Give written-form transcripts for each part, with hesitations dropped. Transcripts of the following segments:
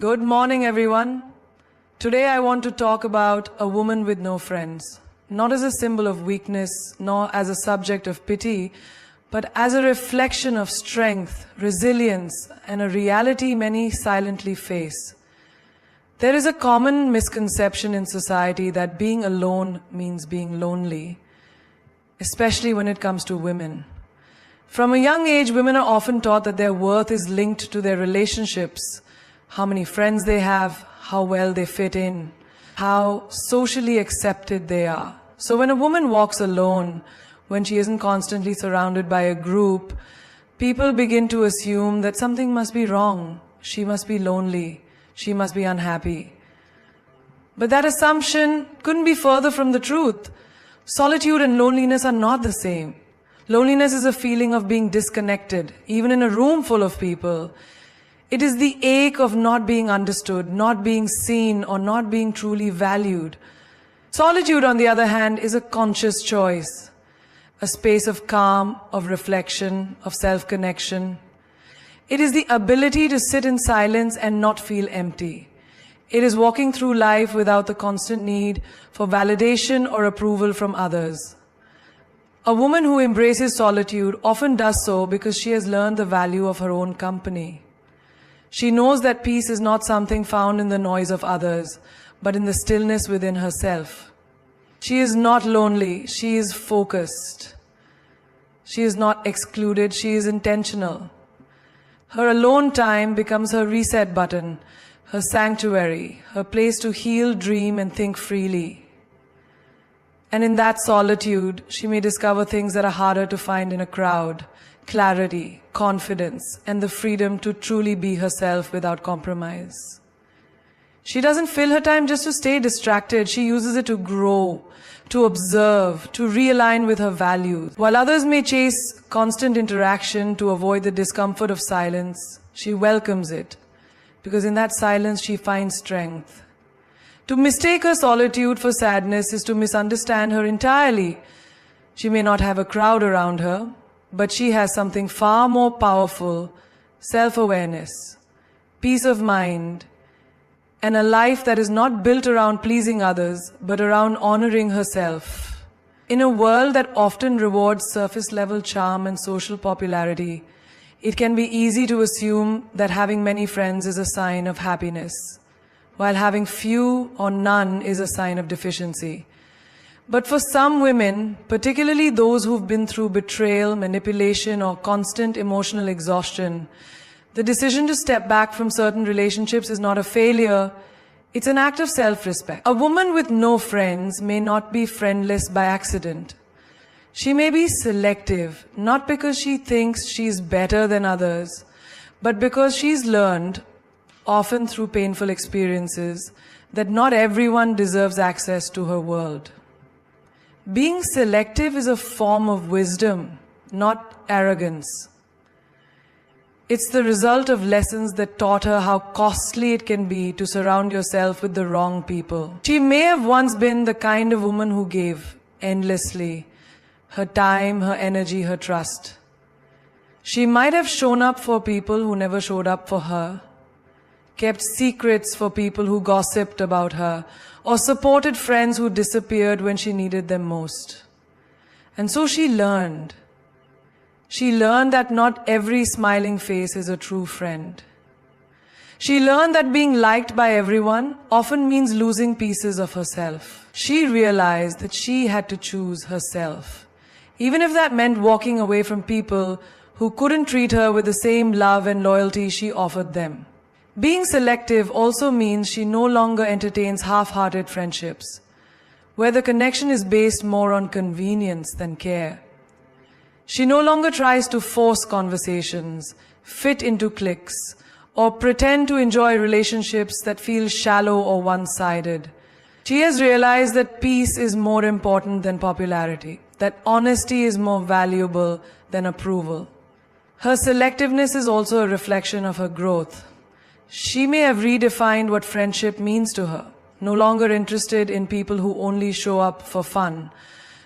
Good morning, everyone. Today I want to talk about a woman with no friends, not as a symbol of weakness, nor as a subject of pity, but as a reflection of strength, resilience, and a reality many silently face. There is a common misconception in society that being alone means being lonely, especially when it comes to women. From a young age, women are often taught that their worth is linked to their relationships, how many friends they have, how well they fit in, how socially accepted they are. So when a woman walks alone, when she isn't constantly surrounded by a group, people begin to assume that something must be wrong. She must be lonely. She must be unhappy. But that assumption couldn't be further from the truth. Solitude and loneliness are not the same. Loneliness is a feeling of being disconnected, even in a room full of people. It is the ache of not being understood, not being seen, or not being truly valued. Solitude, on the other hand, is a conscious choice, a space of calm, of reflection, of self-connection. It is the ability to sit in silence and not feel empty. It is walking through life without the constant need for validation or approval from others. A woman who embraces solitude often does so because she has learned the value of her own company. She knows that peace is not something found in the noise of others, but in the stillness within herself. She is not lonely, she is focused. She is not excluded, she is intentional. Her alone time becomes her reset button, her sanctuary, her place to heal, dream, and think freely. And in that solitude, she may discover things that are harder to find in a crowd: clarity, confidence, and the freedom to truly be herself without compromise. She doesn't fill her time just to stay distracted. She uses it to grow, to observe, to realign with her values. While others may chase constant interaction to avoid the discomfort of silence, she welcomes it, because in that silence she finds strength. To mistake her solitude for sadness is to misunderstand her entirely. She may not have a crowd around her, but she has something far more powerful: self-awareness, peace of mind, and a life that is not built around pleasing others, but around honoring herself. In a world that often rewards surface-level charm and social popularity, it can be easy to assume that having many friends is a sign of happiness, while having few or none is a sign of deficiency. But for some women, particularly those who've been through betrayal, manipulation, or constant emotional exhaustion, the decision to step back from certain relationships is not a failure, it's an act of self-respect. A woman with no friends may not be friendless by accident. She may be selective, not because she thinks she's better than others, but because she's learned, often through painful experiences, that not everyone deserves access to her world. Being selective is a form of wisdom, not arrogance. It's the result of lessons that taught her how costly it can be to surround yourself with the wrong people. She may have once been the kind of woman who gave endlessly, her time, her energy, her trust. She might have shown up for people who never showed up for her, kept secrets for people who gossiped about her, or supported friends who disappeared when she needed them most. And so she learned. She learned that not every smiling face is a true friend. She learned that being liked by everyone often means losing pieces of herself. She realized that she had to choose herself, even if that meant walking away from people who couldn't treat her with the same love and loyalty she offered them. Being selective also means she no longer entertains half-hearted friendships, where the connection is based more on convenience than care. She no longer tries to force conversations, fit into cliques, or pretend to enjoy relationships that feel shallow or one-sided. She has realized that peace is more important than popularity, that honesty is more valuable than approval. Her selectiveness is also a reflection of her growth. She may have redefined what friendship means to her, no longer interested in people who only show up for fun,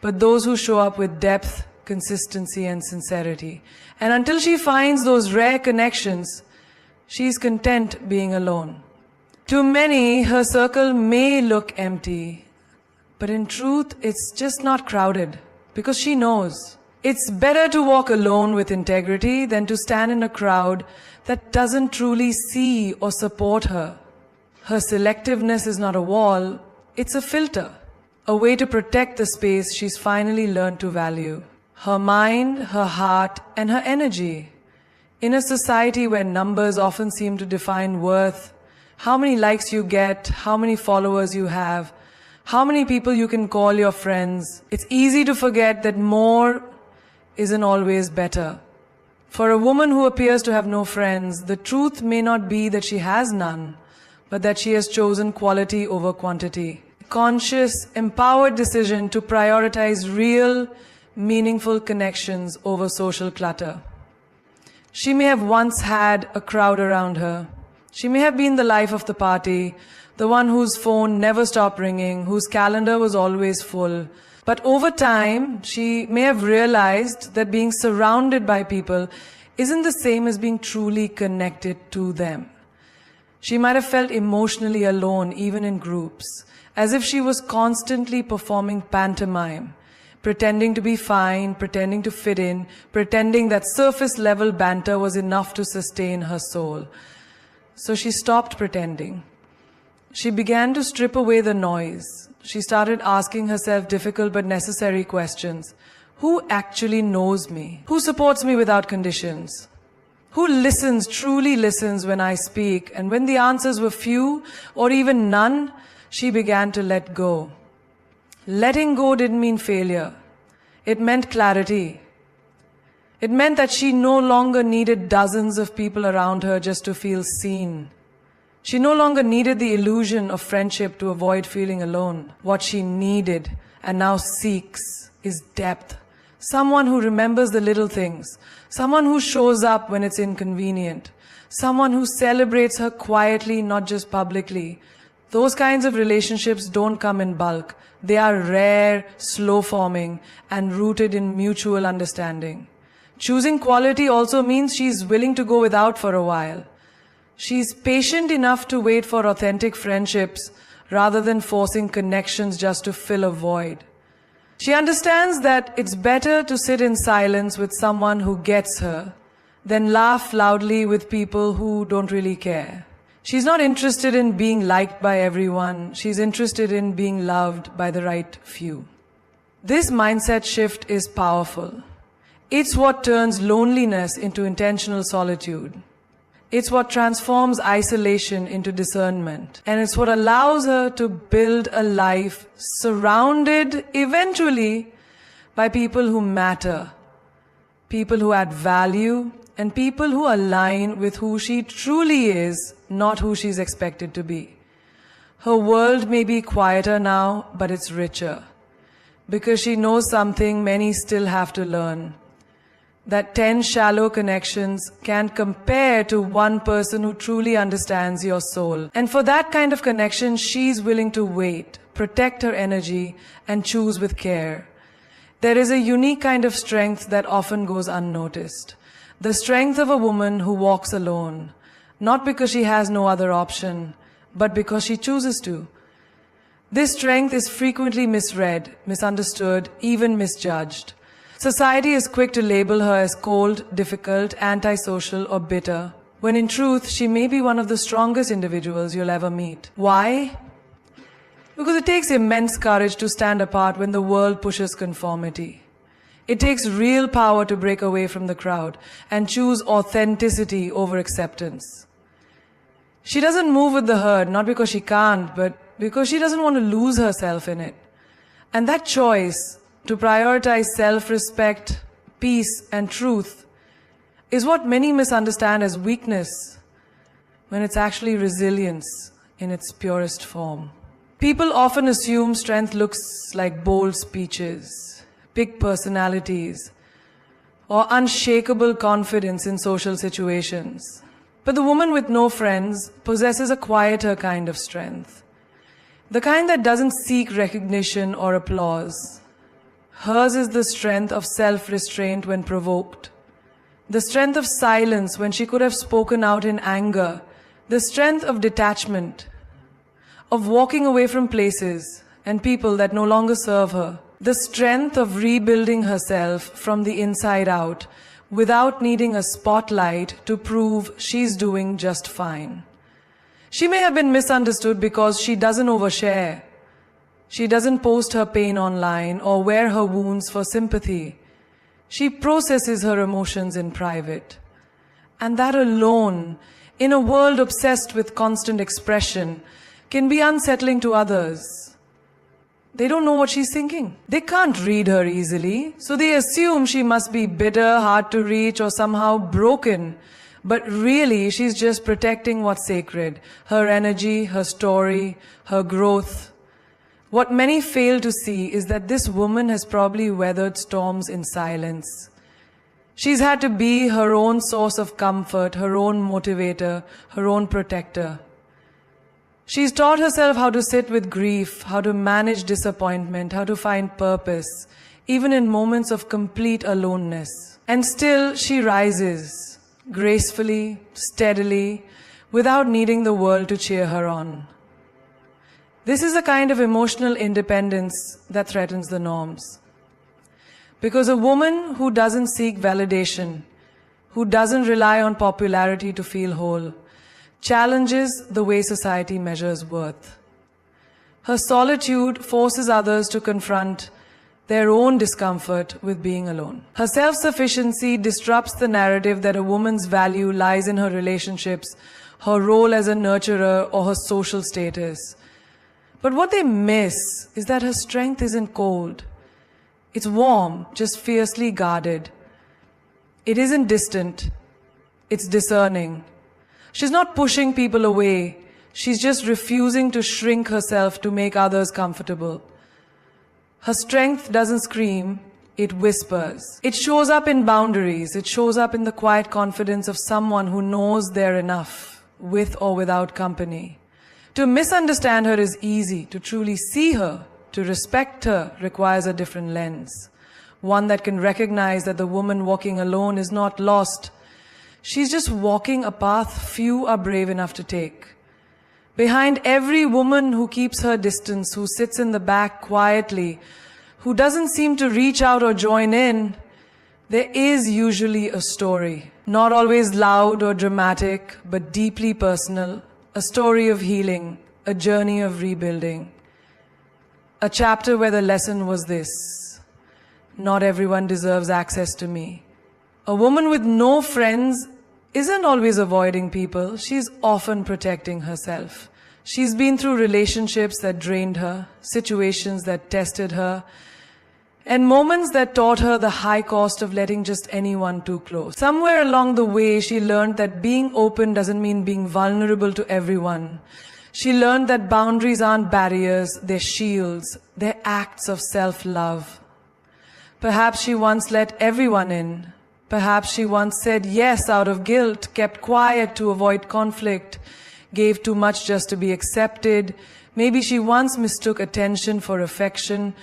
but those who show up with depth, consistency, and sincerity. And until she finds those rare connections, she's content being alone. To many, her circle may look empty, but in truth, it's just not crowded, because she knows. It's better to walk alone with integrity than to stand in a crowd that doesn't truly see or support her. Her selectiveness is not a wall, it's a filter, a way to protect the space she's finally learned to value. Her mind, her heart, and her energy. In a society where numbers often seem to define worth, how many likes you get, how many followers you have, how many people you can call your friends, it's easy to forget that more isn't always better. For a woman who appears to have no friends, the truth may not be that she has none, but that she has chosen quality over quantity. Conscious, empowered decision to prioritize real, meaningful connections over social clutter. She may have once had a crowd around her. She may have been the life of the party, the one whose phone never stopped ringing, whose calendar was always full. But over time, she may have realized that being surrounded by people isn't the same as being truly connected to them. She might have felt emotionally alone, even in groups, as if she was constantly performing pantomime, pretending to be fine, pretending to fit in, pretending that surface-level banter was enough to sustain her soul. So she stopped pretending. She began to strip away the noise. She started asking herself difficult but necessary questions. Who actually knows me? Who supports me without conditions? Who listens, truly listens when I speak? And when the answers were few or even none, she began to let go. Letting go didn't mean failure. It meant clarity. It meant that she no longer needed dozens of people around her just to feel seen. She no longer needed the illusion of friendship to avoid feeling alone. What she needed and now seeks is depth. Someone who remembers the little things. Someone who shows up when it's inconvenient. Someone who celebrates her quietly, not just publicly. Those kinds of relationships don't come in bulk. They are rare, slow-forming, and rooted in mutual understanding. Choosing quality also means she's willing to go without for a while. She's patient enough to wait for authentic friendships rather than forcing connections just to fill a void. She understands that it's better to sit in silence with someone who gets her than laugh loudly with people who don't really care. She's not interested in being liked by everyone. She's interested in being loved by the right few. This mindset shift is powerful. It's what turns loneliness into intentional solitude. It's what transforms isolation into discernment. And it's what allows her to build a life surrounded eventually by people who matter, people who add value, and people who align with who she truly is, not who she's expected to be. Her world may be quieter now, but it's richer, because she knows something many still have to learn. That 10 shallow connections can't compare to one person who truly understands your soul. And for that kind of connection, she's willing to wait, protect her energy, and choose with care. There is a unique kind of strength that often goes unnoticed. The strength of a woman who walks alone, not because she has no other option, but because she chooses to. This strength is frequently misread, misunderstood, even misjudged. Society is quick to label her as cold, difficult, antisocial, or bitter, when in truth, she may be one of the strongest individuals you'll ever meet. Why? Because it takes immense courage to stand apart when the world pushes conformity. It takes real power to break away from the crowd and choose authenticity over acceptance. She doesn't move with the herd, not because she can't, but because she doesn't want to lose herself in it. And that choice to prioritize self-respect, peace, and truth is what many misunderstand as weakness, when it's actually resilience in its purest form. People often assume strength looks like bold speeches, big personalities, or unshakable confidence in social situations. But the woman with no friends possesses a quieter kind of strength, the kind that doesn't seek recognition or applause. Hers is the strength of self-restraint when provoked, the strength of silence when she could have spoken out in anger, the strength of detachment of walking away from places and people that no longer serve her, the strength of rebuilding herself from the inside out without needing a spotlight to prove she's doing just fine. She may have been misunderstood because she doesn't overshare. She doesn't post her pain online or wear her wounds for sympathy. She processes her emotions in private. And that alone, in a world obsessed with constant expression, can be unsettling to others. They don't know what she's thinking. They can't read her easily, so they assume she must be bitter, hard to reach, or somehow broken. But really, she's just protecting what's sacred, her energy, her story, her growth. What many fail to see is that this woman has probably weathered storms in silence. She's had to be her own source of comfort, her own motivator, her own protector. She's taught herself how to sit with grief, how to manage disappointment, how to find purpose, even in moments of complete aloneness. And still, she rises, gracefully, steadily, without needing the world to cheer her on. This is a kind of emotional independence that threatens the norms. Because a woman who doesn't seek validation, who doesn't rely on popularity to feel whole, challenges the way society measures worth. Her solitude forces others to confront their own discomfort with being alone. Her self-sufficiency disrupts the narrative that a woman's value lies in her relationships, her role as a nurturer, or her social status. But what they miss is that her strength isn't cold. It's warm, just fiercely guarded. It isn't distant. It's discerning. She's not pushing people away. She's just refusing to shrink herself to make others comfortable. Her strength doesn't scream, it whispers. It shows up in boundaries. It shows up in the quiet confidence of someone who knows they're enough, with or without company. To misunderstand her is easy. To truly see her, to respect her, requires a different lens. One that can recognize that the woman walking alone is not lost. She's just walking a path few are brave enough to take. Behind every woman who keeps her distance, who sits in the back quietly, who doesn't seem to reach out or join in, there is usually a story. Not always loud or dramatic, but deeply personal. A story of healing, a journey of rebuilding. A chapter where the lesson was this: not everyone deserves access to me. A woman with no friends isn't always avoiding people. She's often protecting herself. She's been through relationships that drained her, situations that tested her, and moments that taught her the high cost of letting just anyone too close. Somewhere along the way, she learned that being open doesn't mean being vulnerable to everyone. She learned that boundaries aren't barriers, they're shields, they're acts of self-love. Perhaps she once let everyone in. Perhaps she once said yes out of guilt, kept quiet to avoid conflict, gave too much just to be accepted. Maybe she once mistook attention for affection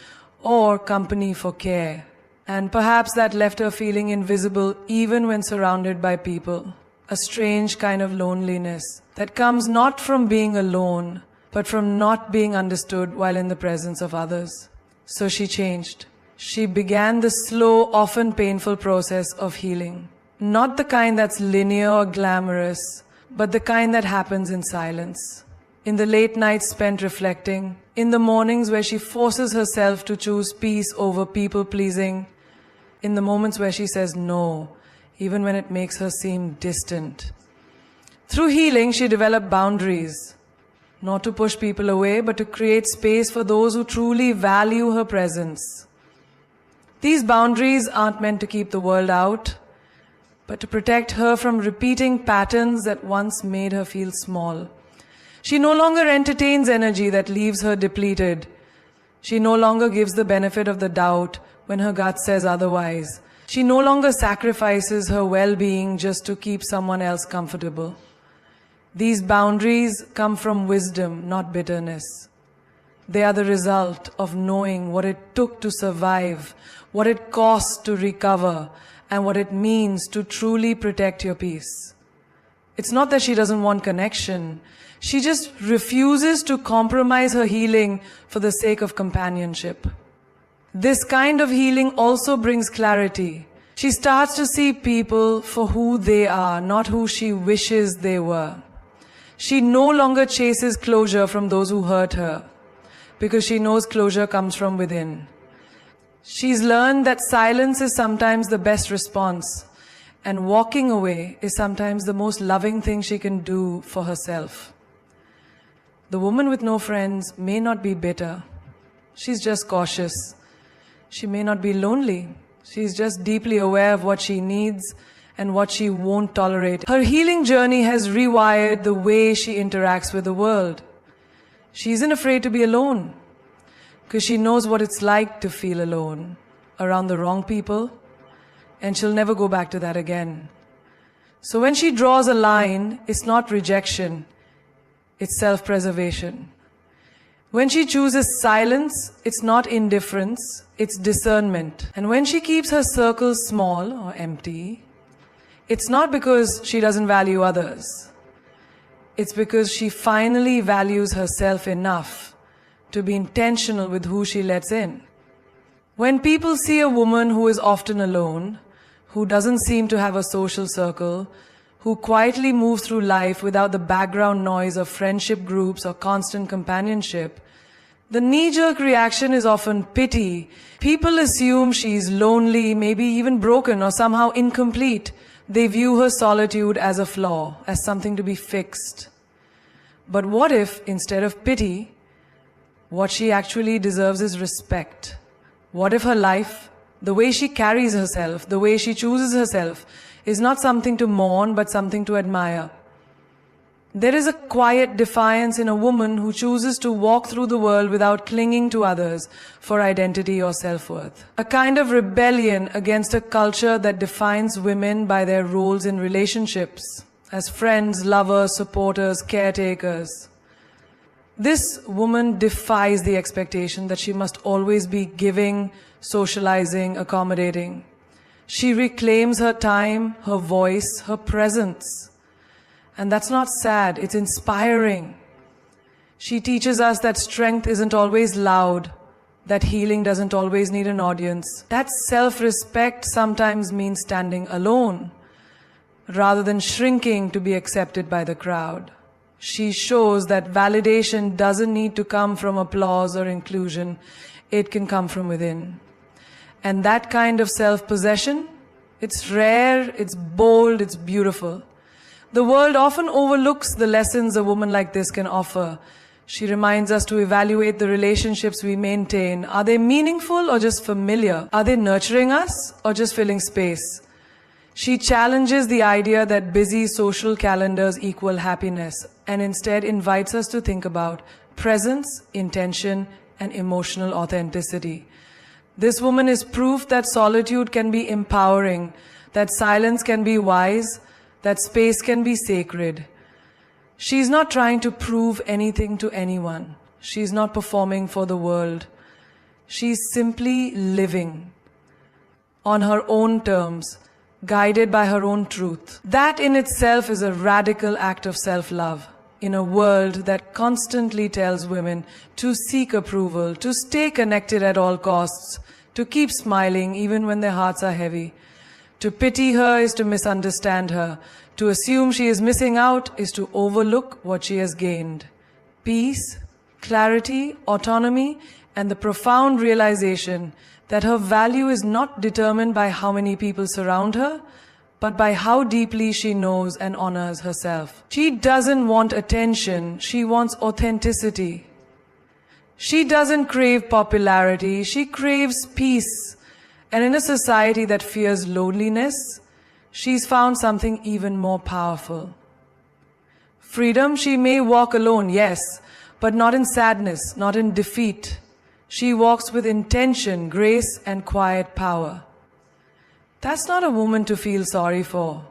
or company for care. And perhaps that left her feeling invisible even when surrounded by people. A strange kind of loneliness that comes not from being alone, but from not being understood while in the presence of others. So she changed. She began the slow, often painful process of healing. Not the kind that's linear or glamorous, but the kind that happens in silence. In the late nights spent reflecting, in the mornings where she forces herself to choose peace over people-pleasing, in the moments where she says no, even when it makes her seem distant. Through healing, she developed boundaries, not to push people away, but to create space for those who truly value her presence. These boundaries aren't meant to keep the world out, but to protect her from repeating patterns that once made her feel small. She no longer entertains energy that leaves her depleted. She no longer gives the benefit of the doubt when her gut says otherwise. She no longer sacrifices her well-being just to keep someone else comfortable. These boundaries come from wisdom, not bitterness. They are the result of knowing what it took to survive, what it cost to recover, and what it means to truly protect your peace. It's not that she doesn't want connection. She just refuses to compromise her healing for the sake of companionship. This kind of healing also brings clarity. She starts to see people for who they are, not who she wishes they were. She no longer chases closure from those who hurt her, because she knows closure comes from within. She's learned that silence is sometimes the best response, and walking away is sometimes the most loving thing she can do for herself. The woman with no friends may not be bitter. She's just cautious. She may not be lonely. She's just deeply aware of what she needs and what she won't tolerate. Her healing journey has rewired the way she interacts with the world. She isn't afraid to be alone, because she knows what it's like to feel alone around the wrong people, and she'll never go back to that again. So when she draws a line, it's not rejection, it's self-preservation. When she chooses silence, it's not indifference, it's discernment. And when she keeps her circles small or empty, it's not because she doesn't value others. It's because she finally values herself enough to be intentional with who she lets in. When people see a woman who is often alone, who doesn't seem to have a social circle, who quietly moves through life without the background noise of friendship groups or constant companionship, the knee-jerk reaction is often pity. People assume she's lonely, maybe even broken or somehow incomplete. They view her solitude as a flaw, as something to be fixed. But what if, instead of pity, what she actually deserves is respect? What if her life, the way she carries herself, the way she chooses herself, is not something to mourn, but something to admire? There is a quiet defiance in a woman who chooses to walk through the world without clinging to others for identity or self-worth. A kind of rebellion against a culture that defines women by their roles in relationships, as friends, lovers, supporters, caretakers. This woman defies the expectation that she must always be giving, socializing, accommodating. She reclaims her time, her voice, her presence. And that's not sad, it's inspiring. She teaches us that strength isn't always loud, that healing doesn't always need an audience. That self-respect sometimes means standing alone, rather than shrinking to be accepted by the crowd. She shows that validation doesn't need to come from applause or inclusion, it can come from within. And that kind of self-possession, it's rare, it's bold, it's beautiful. The world often overlooks the lessons a woman like this can offer. She reminds us to evaluate the relationships we maintain. Are they meaningful or just familiar? Are they nurturing us or just filling space? She challenges the idea that busy social calendars equal happiness and instead invites us to think about presence, intention, and emotional authenticity. This woman is proof that solitude can be empowering, that silence can be wise, that space can be sacred. She's not trying to prove anything to anyone. She's not performing for the world. She's simply living on her own terms, guided by her own truth. That in itself is a radical act of self-love in a world that constantly tells women to seek approval, to stay connected at all costs, to keep smiling even when their hearts are heavy. To pity her is to misunderstand her. To assume she is missing out is to overlook what she has gained. Peace, clarity, autonomy, and the profound realization that her value is not determined by how many people surround her, but by how deeply she knows and honors herself. She doesn't want attention, she wants authenticity. She doesn't crave popularity, she craves peace. And in a society that fears loneliness, she's found something even more powerful. Freedom, she may walk alone, yes, but not in sadness, not in defeat. She walks with intention, grace, and quiet power. That's not a woman to feel sorry for.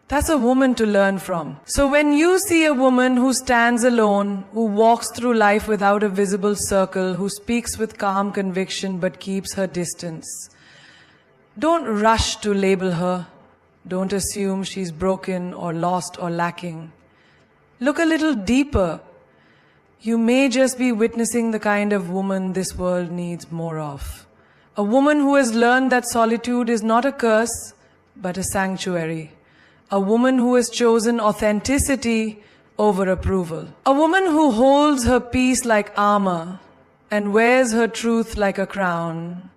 That's a woman to learn from. So when you see a woman who stands alone, who walks through life without a visible circle, who speaks with calm conviction but keeps her distance, don't rush to label her. Don't assume she's broken or lost or lacking. Look a little deeper. You may just be witnessing the kind of woman this world needs more of. A woman who has learned that solitude is not a curse, but a sanctuary. A woman who has chosen authenticity over approval. A woman who holds her peace like armor and wears her truth like a crown.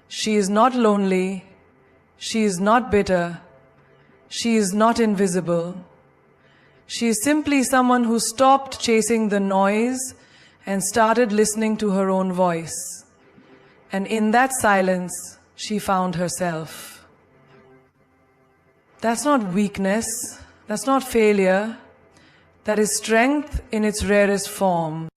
She is not lonely. She is not bitter. She is not invisible. She is simply someone who stopped chasing the noise and started listening to her own voice. And in that silence, she found herself. That's not weakness. That's not failure. That is strength in its rarest form.